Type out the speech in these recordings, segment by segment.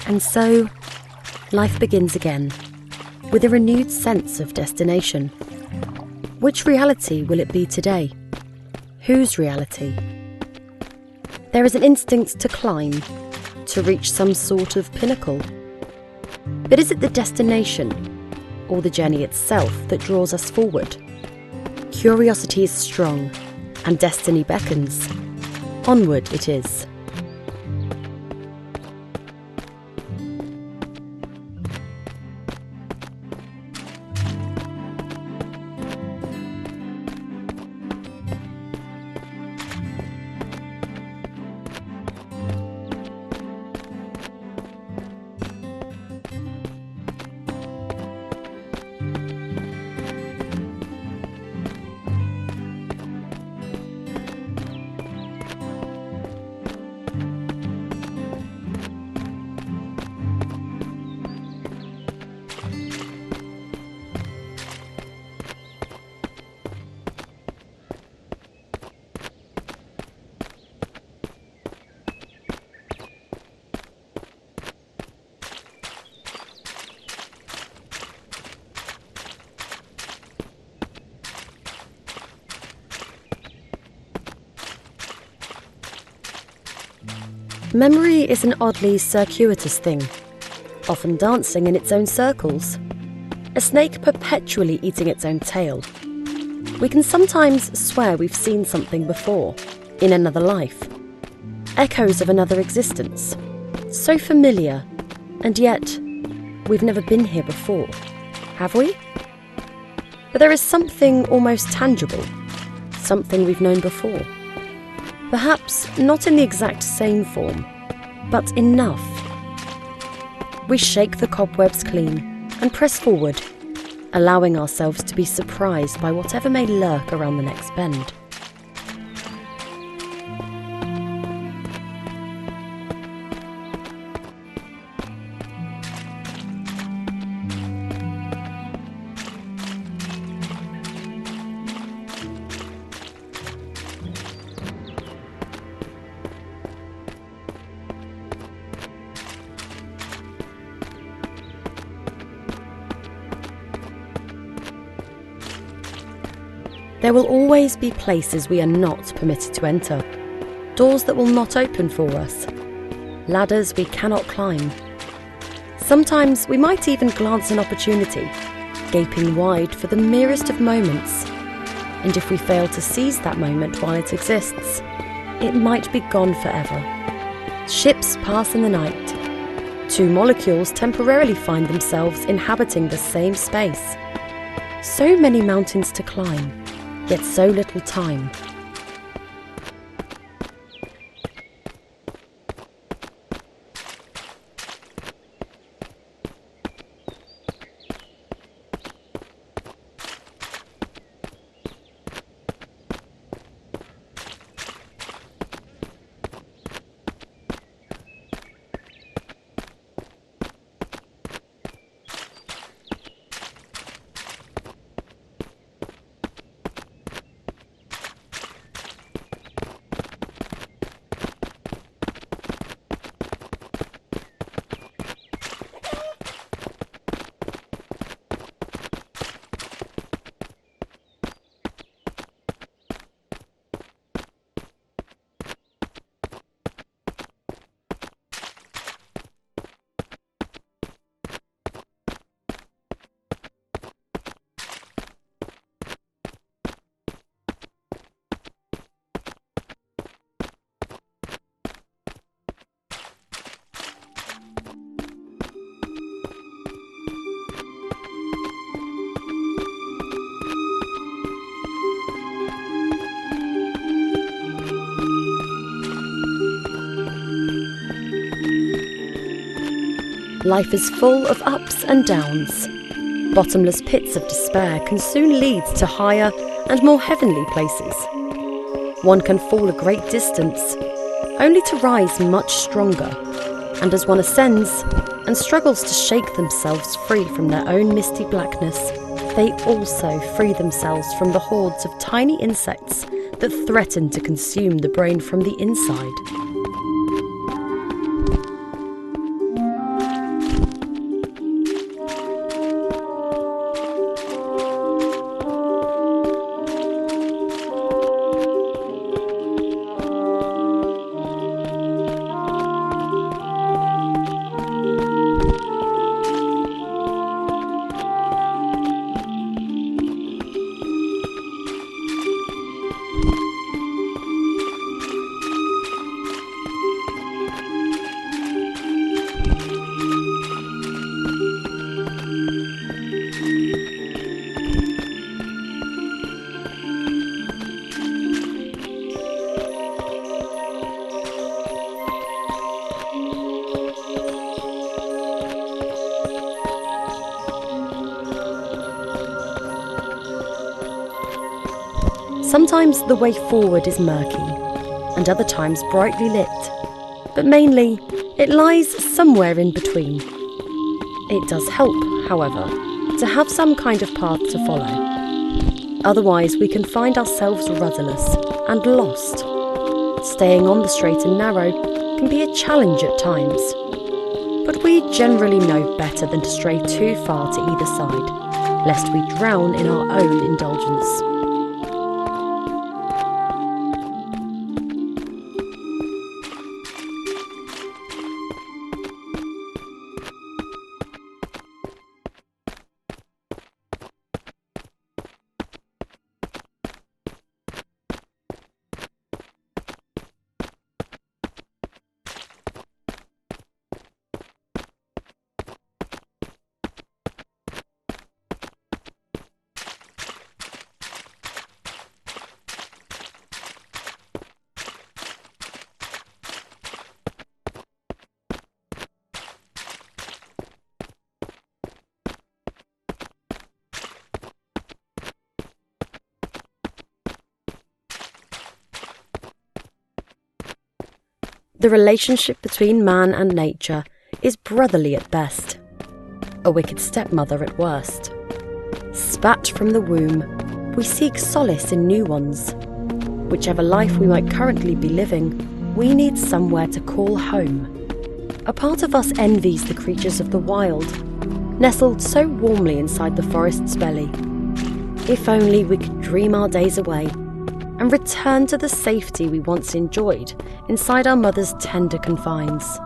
And so, life begins again, with a renewed sense of destination. Which reality will it be today? Whose reality? There is an instinct to climb, to reach some sort of pinnacle. But is it the destination, or the journey itself that draws us forward? Curiosity is strong, and destiny beckons. Onward it is. Memory is an oddly circuitous thing, often dancing in its own circles. A snake perpetually eating its own tail. We can sometimes swear we've seen something before, in another life. Echoes of another existence. So familiar, and yet we've never been here before, have we? But there is something almost tangible, something we've known before. Perhaps not in the exact same form, but enough. We shake the cobwebs clean and press forward, allowing ourselves to be surprised by whatever may lurk around the next bend. There will always be places we are not permitted to enter, doors that will not open for us, ladders we cannot climb. Sometimes we might even glance an opportunity, gaping wide for the merest of moments. And if we fail to seize that moment while it exists, it might be gone forever. Ships pass in the night. Two molecules temporarily find themselves inhabiting the same space. So many mountains to climb, yet so little time. Life is full of ups and downs. Bottomless pits of despair can soon lead to higher and more heavenly places. One can fall a great distance, only to rise much stronger, and as one ascends and struggles to shake themselves free from their own misty blackness, they also free themselves from the hordes of tiny insects that threaten to consume the brain from the inside. Sometimes the way forward is murky, and other times brightly lit, but mainly it lies somewhere in between. It does help, however, to have some kind of path to follow. Otherwise, we can find ourselves rudderless and lost. Staying on the straight and narrow can be a challenge at times, but we generally know better than to stray too far to either side, lest we drown in our own indulgence. The relationship between man and nature is brotherly at best, a wicked stepmother at worst. Spat from the womb, we seek solace in new ones. Whichever life we might currently be living, we need somewhere to call home. A part of us envies the creatures of the wild, nestled so warmly inside the forest's belly. If only we could dream our days away and return to the safety we once enjoyed inside our mother's tender confines.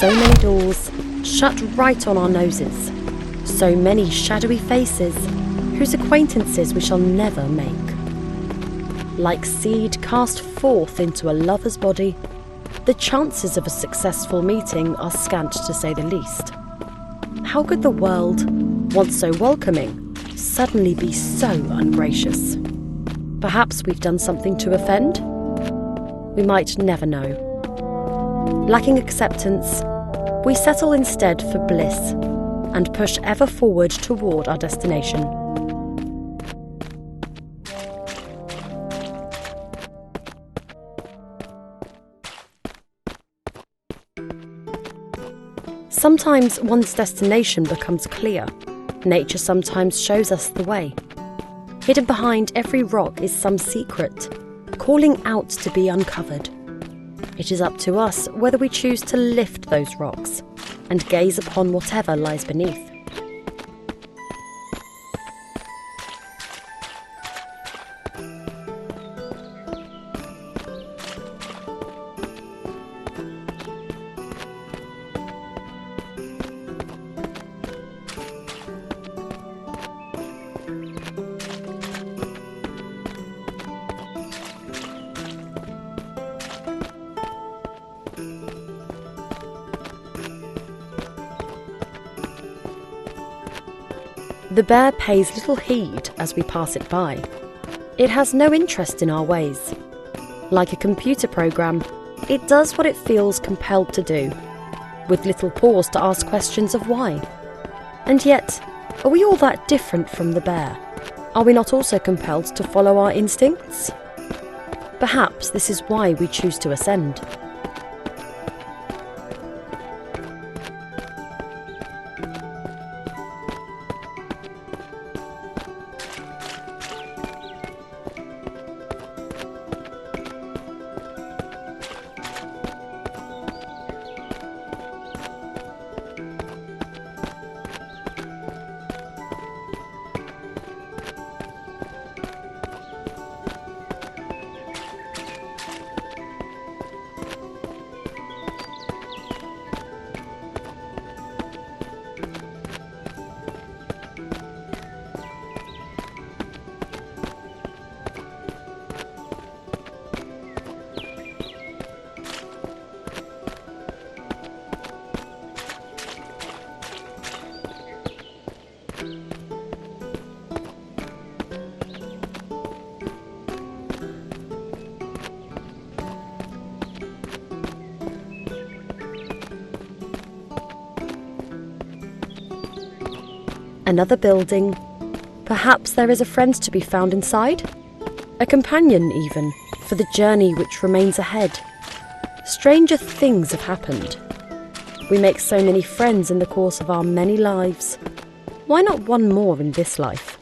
So many doors shut right on our noses, so many shadowy faces whose acquaintances we shall never make. Like seed cast forth into a lover's body, the chances of a successful meeting are scant to say the least. How could the world, once so welcoming, suddenly be so ungracious? Perhaps we've done something to offend? We might never know. Lacking acceptance, we settle instead for bliss and push ever forward toward our destination. Sometimes one's destination becomes clear. Nature sometimes shows us the way. Hidden behind every rock is some secret, calling out to be uncovered. It is up to us whether we choose to lift those rocks and gaze upon whatever lies beneath. The bear pays little heed as we pass it by. It has no interest in our ways. Like a computer program, it does what it feels compelled to do, with little pause to ask questions of why. And yet, are we all that different from the bear? Are we not also compelled to follow our instincts? Perhaps this is why we choose to ascend. Another building. Perhaps there is a friend to be found inside? A companion, even, for the journey which remains ahead. Stranger things have happened. We make so many friends in the course of our many lives. Why not one more in this life?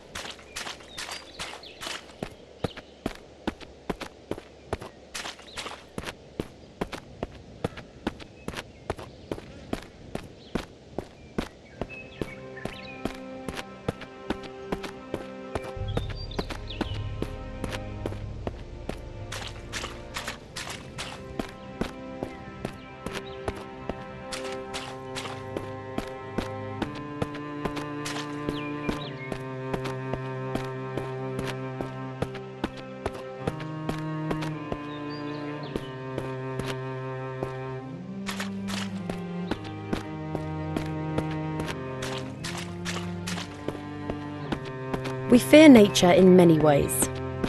We fear nature in many ways,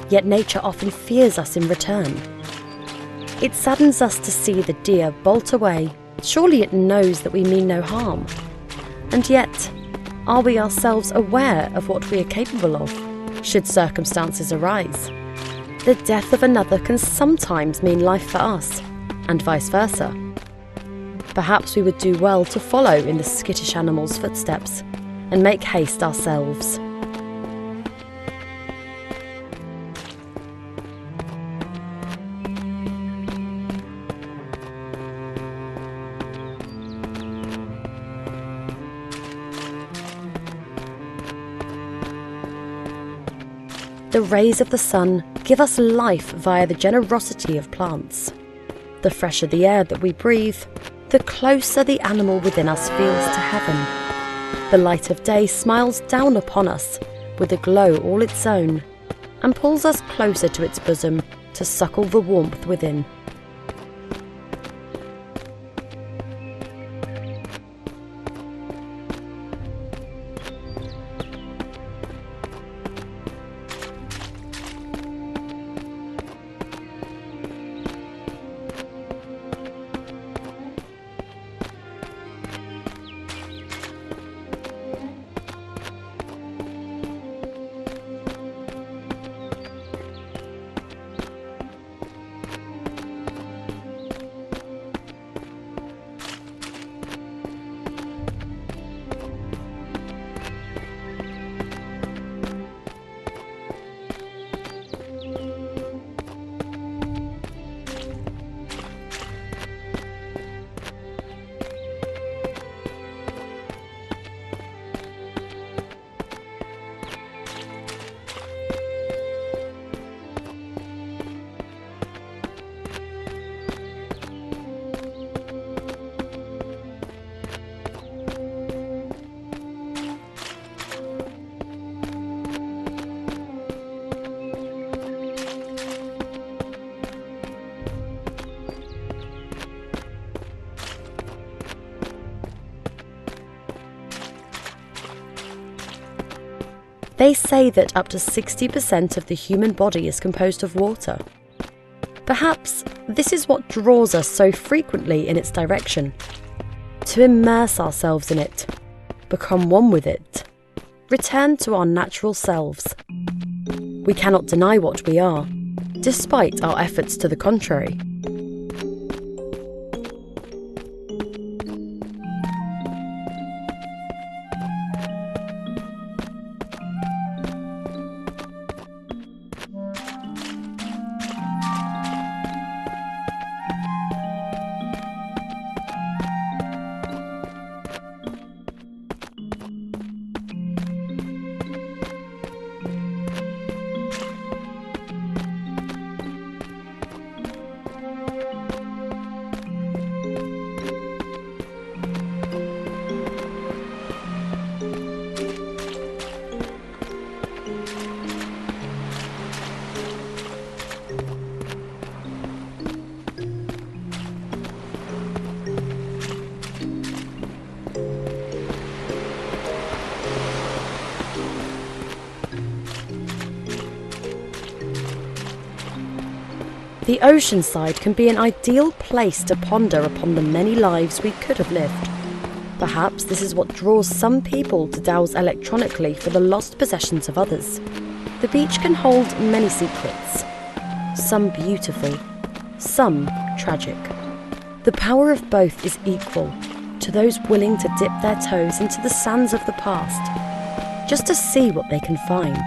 yet nature often fears us in return. It saddens us to see the deer bolt away. Surely it knows that we mean no harm. And yet, are we ourselves aware of what we are capable of, should circumstances arise? The death of another can sometimes mean life for us, and vice versa. Perhaps we would do well to follow in the skittish animal's footsteps and make haste ourselves. The rays of the sun give us life via the generosity of plants. The fresher the air that we breathe, the closer the animal within us feels to heaven. The light of day smiles down upon us with a glow all its own, and pulls us closer to its bosom to suckle the warmth within. They say that up to 60% of the human body is composed of water. Perhaps this is what draws us so frequently in its direction. To immerse ourselves in it, become one with it, return to our natural selves. We cannot deny what we are, despite our efforts to the contrary. The ocean side can be an ideal place to ponder upon the many lives we could have lived. Perhaps this is what draws some people to dowse electronically for the lost possessions of others. The beach can hold many secrets, some beautiful, some tragic. The power of both is equal to those willing to dip their toes into the sands of the past, just to see what they can find.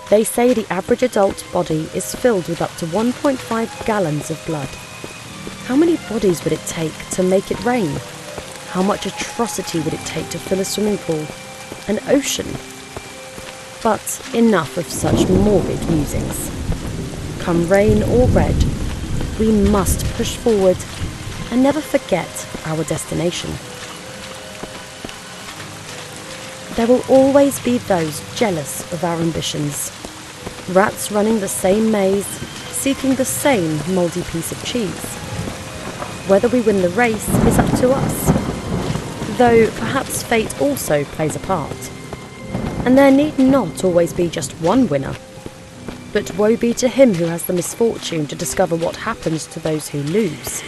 They say the average adult body is filled with up to 1.5 gallons of blood. How many bodies would it take to make it rain? How much atrocity would it take to fill a swimming pool, an ocean? But enough of such morbid musings. Come rain or red, we must push forward and never forget our destination. There will always be those jealous of our ambitions. Rats running the same maze, seeking the same mouldy piece of cheese. Whether we win the race is up to us, though perhaps fate also plays a part. And there need not always be just one winner. But woe be to him who has the misfortune to discover what happens to those who lose.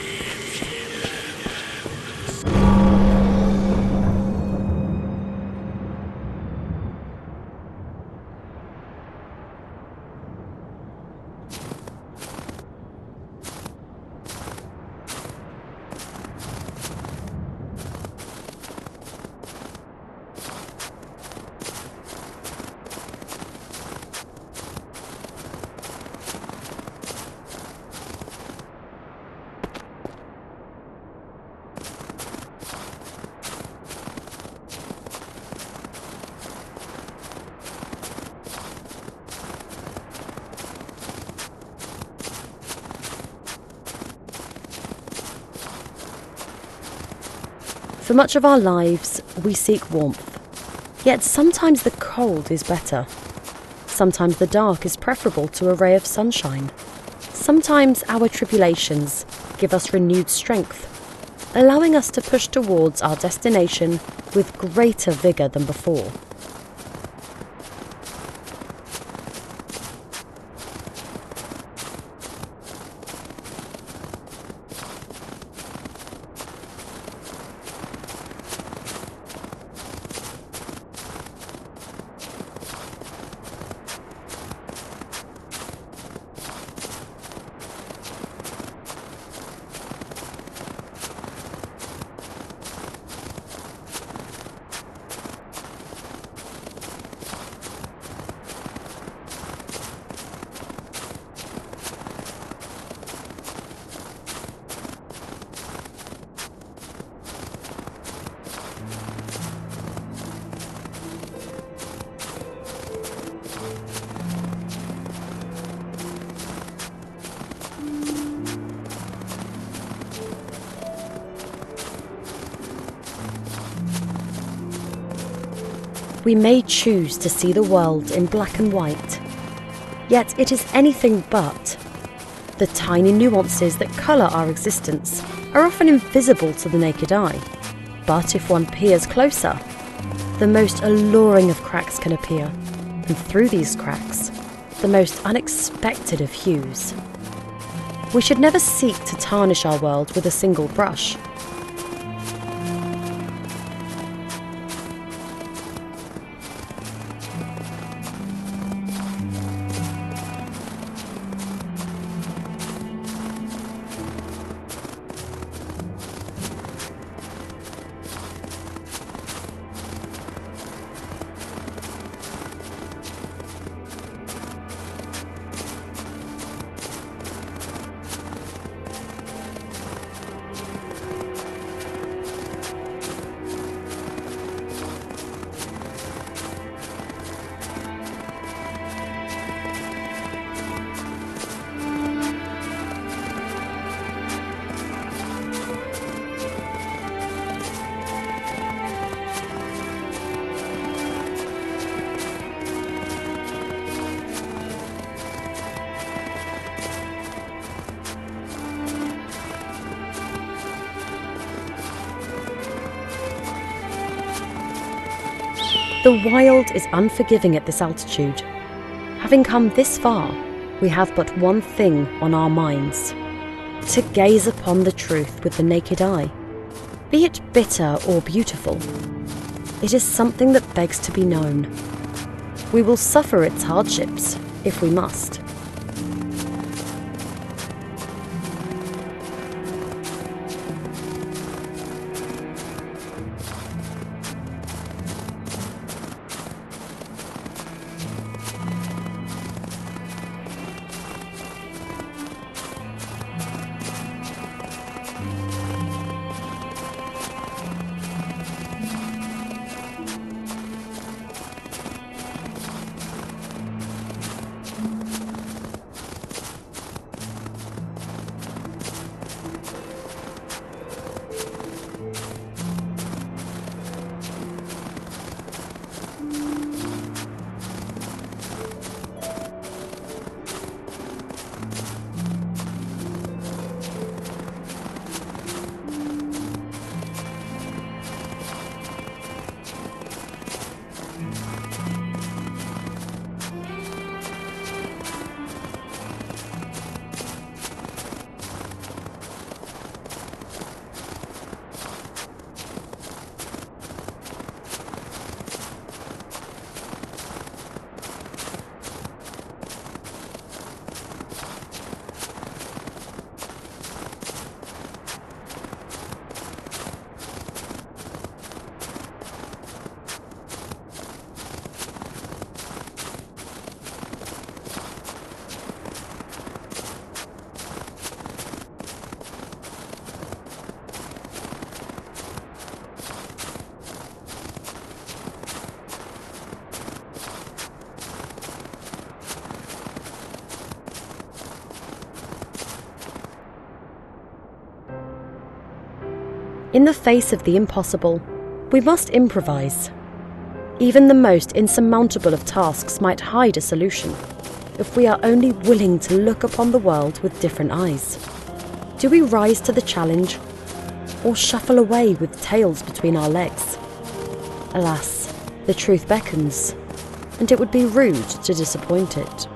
For much of our lives, we seek warmth. Yet sometimes the cold is better. Sometimes the dark is preferable to a ray of sunshine. Sometimes our tribulations give us renewed strength, allowing us to push towards our destination with greater vigour than before. We may choose to see the world in black and white, yet it is anything but. The tiny nuances that colour our existence are often invisible to the naked eye, but if one peers closer, the most alluring of cracks can appear, and through these cracks, the most unexpected of hues. We should never seek to tarnish our world with a single brush. The wild is unforgiving at this altitude. Having come this far, we have but one thing on our minds: to gaze upon the truth with the naked eye. Be it bitter or beautiful, it is something that begs to be known. We will suffer its hardships if we must. In the face of the impossible, we must improvise. Even the most insurmountable of tasks might hide a solution, if we are only willing to look upon the world with different eyes. Do we rise to the challenge, or shuffle away with tails between our legs? Alas, the truth beckons, and it would be rude to disappoint it.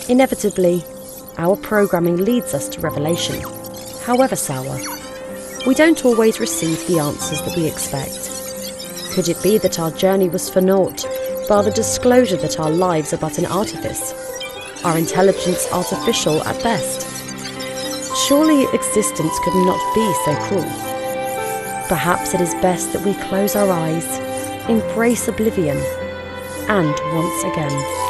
Inevitably, our programming leads us to revelation, however sour. We don't always receive the answers that we expect. Could it be that our journey was for naught, bar the disclosure that our lives are but an artifice, our intelligence artificial at best? Surely existence could not be so cruel. Perhaps it is best that we close our eyes, embrace oblivion, and once again